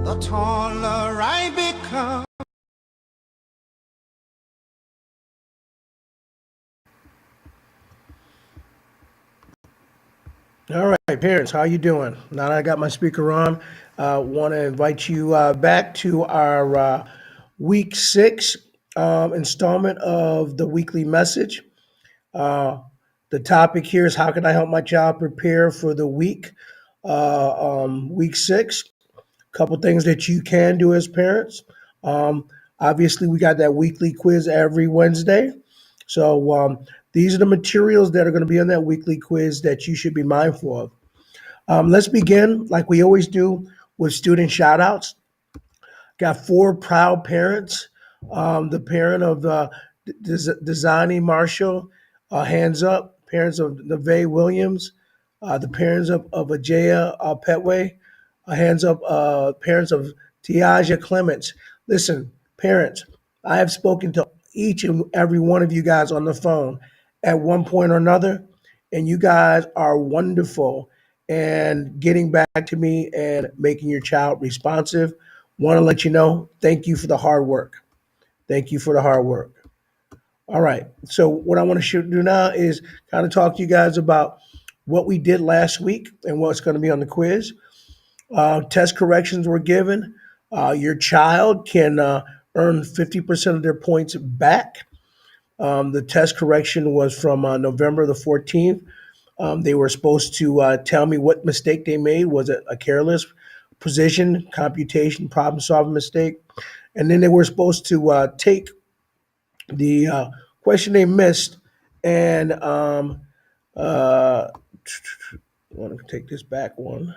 the taller I become. All right, parents, how you doing? Now that I got my speaker on, want to invite you back to our week 6 installment of the weekly message. Uh, the topic here is how can I help my child prepare for the week 6? A couple things that you can do as parents. Um, Obviously, we got that weekly quiz every Wednesday. So these are the materials that are going to be on that weekly quiz that you should be mindful of. Let's begin, like we always do, with student shout outs. Got 4 proud parents. The parent of Desani Marshall, hands up. Parents of Neve Williams. The parents of Ajaya Petway, hands up. Parents of Tiaja Clements. Listen, parents, I have spoken to each and every one of you guys on the phone at one point or another, and you guys are wonderful and getting back to me and making your child responsive. Want to let you know, thank you for the hard work. Thank you for the hard work. All right. So, what I want to do now is kind of talk to you guys about what we did last week and what's going to be on the quiz. Test corrections were given. Your child can earn 50% of their points back. The test correction was from November the 14th. They were supposed to tell me what mistake they made. Was it a careless precision, computation, problem solving mistake? And then they were supposed to take the question they missed and I want to take this back one.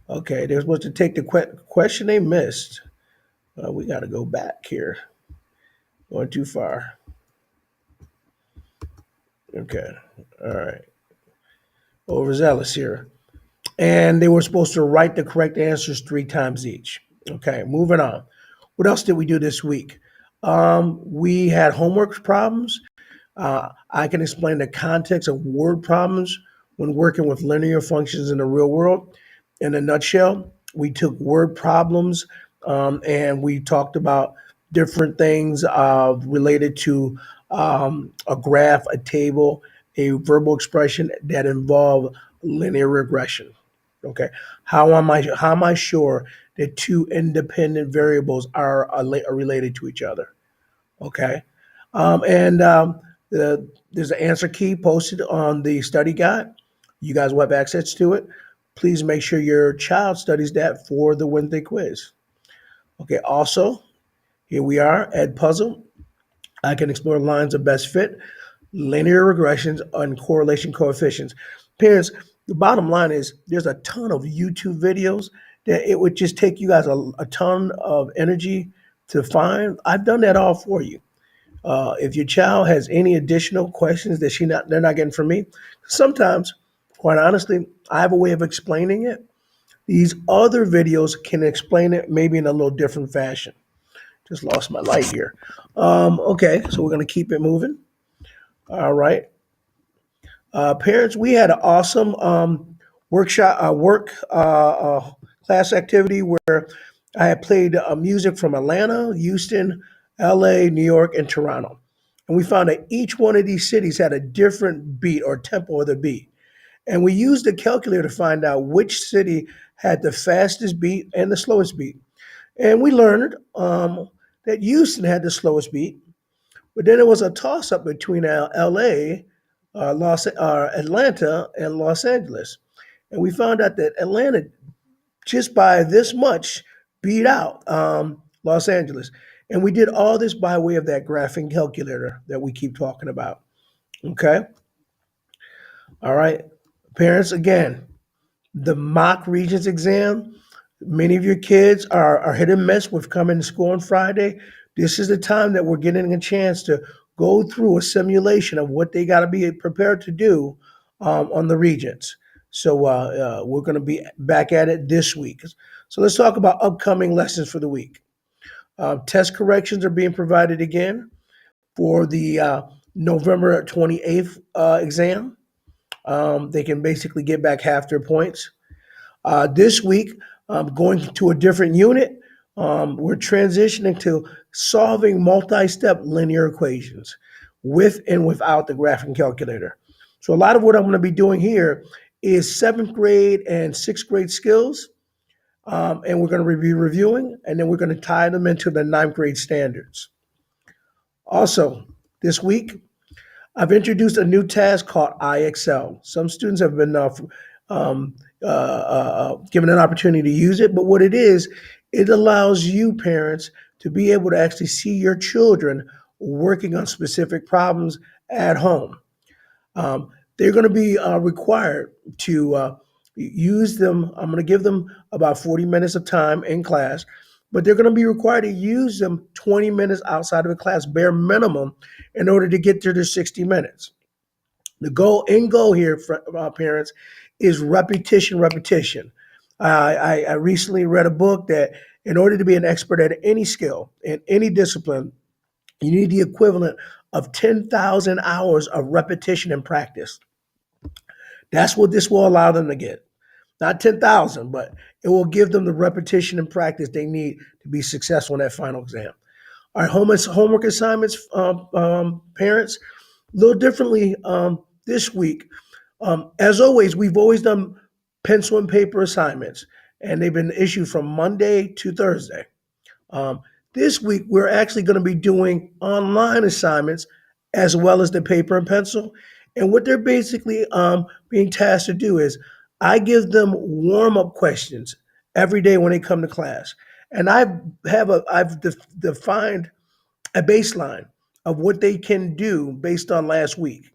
Okay, they're supposed to take the question they missed. We got to go back here. Going too far. Okay, all right. Overzealous here. And they were supposed to write the correct answers 3 times each. Okay, moving on. What else did we do this week? We had homework problems. I can explain the context of word problems when working with linear functions in the real world. In a nutshell, we took word problems and we talked about different things related to a graph, a table, a verbal expression that involve linear regression. Okay, how am I sure that 2 independent variables are related to each other? Okay, and there's an answer key posted on the study guide. You guys will have access to it. Please make sure your child studies that for the Wednesday quiz. Okay, also, here we are at Puzzle. I can explore lines of best fit, linear regressions, and correlation coefficients. Parents, the bottom line is there's a ton of YouTube videos that it would just take you guys a ton of energy to find. I've done that all for you. If your child has any additional questions that they're not getting from me, sometimes, quite honestly, I have a way of explaining it. These other videos can explain it maybe in a little different fashion. Just lost my light here. Okay, so we're going to keep it moving. All right. Parents, we had an awesome work class activity where I had played music from Atlanta, Houston, LA, New York, and Toronto. And we found that each one of these cities had a different beat or tempo of the beat. And we used the calculator to find out which city had the fastest beat and the slowest beat. And we learned that Houston had the slowest beat, but then it was a toss up between LA, Atlanta, and Los Angeles. And we found out that Atlanta, just by this much, beat out Los Angeles. And we did all this by way of that graphing calculator that we keep talking about. Okay. All right. Parents, again, the mock Regents exam. Many of your kids are hit and miss with coming to school on Friday. This is the time that we're getting a chance to go through a simulation of what they got to be prepared to do on the Regents. So we're going to be back at it this week. So let's talk about upcoming lessons for the week. Test corrections are being provided again for the November 28th exam. They can basically get back half their points. This week, going to a different unit. We're transitioning to solving multi-step linear equations with and without the graphing calculator. So a lot of what I'm going to be doing here is seventh grade and sixth grade skills, and we're going to be reviewing, and then we're going to tie them into the ninth grade standards. Also, this week, I've introduced a new task called IXL. Some students have been given an opportunity to use it, but what it is, it allows you parents to be able to actually see your children working on specific problems at home. They're going to be required to use them. I'm going to give them about 40 minutes of time in class, but they're going to be required to use them 20 minutes outside of the class, bare minimum, in order to get to their 60 minutes. The goal here for parents is repetition, repetition. I recently read a book that in order to be an expert at any skill, in any discipline, you need the equivalent of 10,000 hours of repetition and practice. That's what this will allow them to get. Not 10,000, but it will give them the repetition and practice they need to be successful in that final exam. Our homework assignments, parents, a little differently this week. As always, we've always done pencil and paper assignments, and they've been issued from Monday to Thursday. This week, we're actually going to be doing online assignments as well as the paper and pencil. And what they're basically being tasked to do is I give them warm-up questions every day when they come to class. And I've defined a baseline of what they can do based on last week.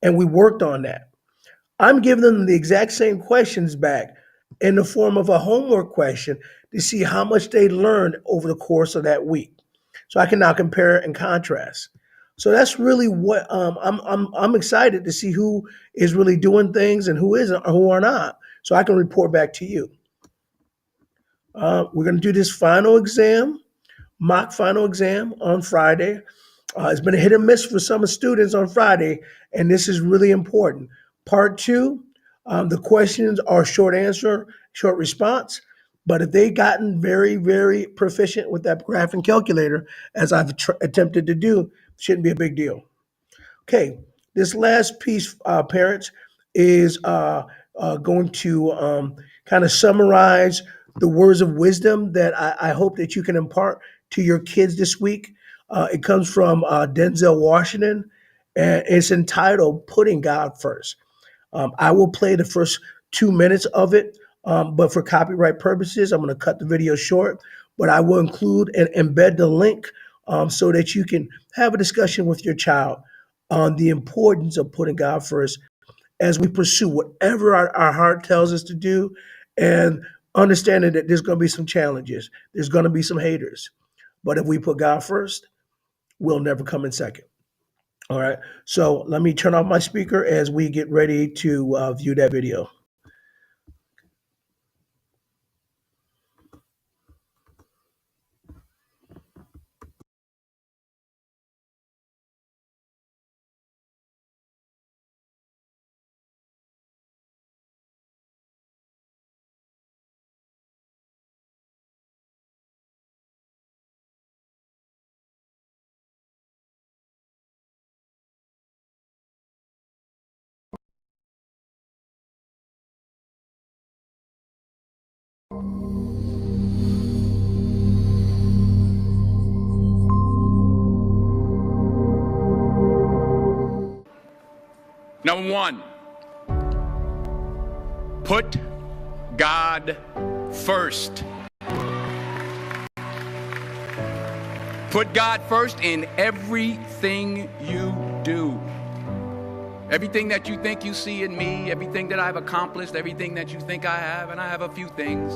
And we worked on that. I'm giving them the exact same questions back in the form of a homework question to see how much they learned over the course of that week. So I can now compare and contrast. So that's really what I'm excited to see who is really doing things and who isn't or who are not, so I can report back to you. We're going to do this final exam, mock final exam on Friday. It's been a hit or miss for some students on Friday, and this is really important. Part two, the questions are short answer, short response. But if they've gotten very, very proficient with that graphing calculator, as I've attempted to do, shouldn't be a big deal. Okay, this last piece, parents, is going to kind of summarize the words of wisdom that I hope that you can impart to your kids this week. It comes from Denzel Washington, and it's entitled Putting God First. I will play the first 2 minutes of it, but for copyright purposes, I'm going to cut the video short, but I will include and embed the link so that you can have a discussion with your child on the importance of putting God first as we pursue whatever our heart tells us to do, and understanding that there's going to be some challenges. There's going to be some haters. But if we put God first, we'll never come in second. All right. So let me turn off my speaker as we get ready to view that video. Number one, put God first. Put God first in everything you do. Everything that you think you see in me, everything that I've accomplished, everything that you think I have, and I have a few things,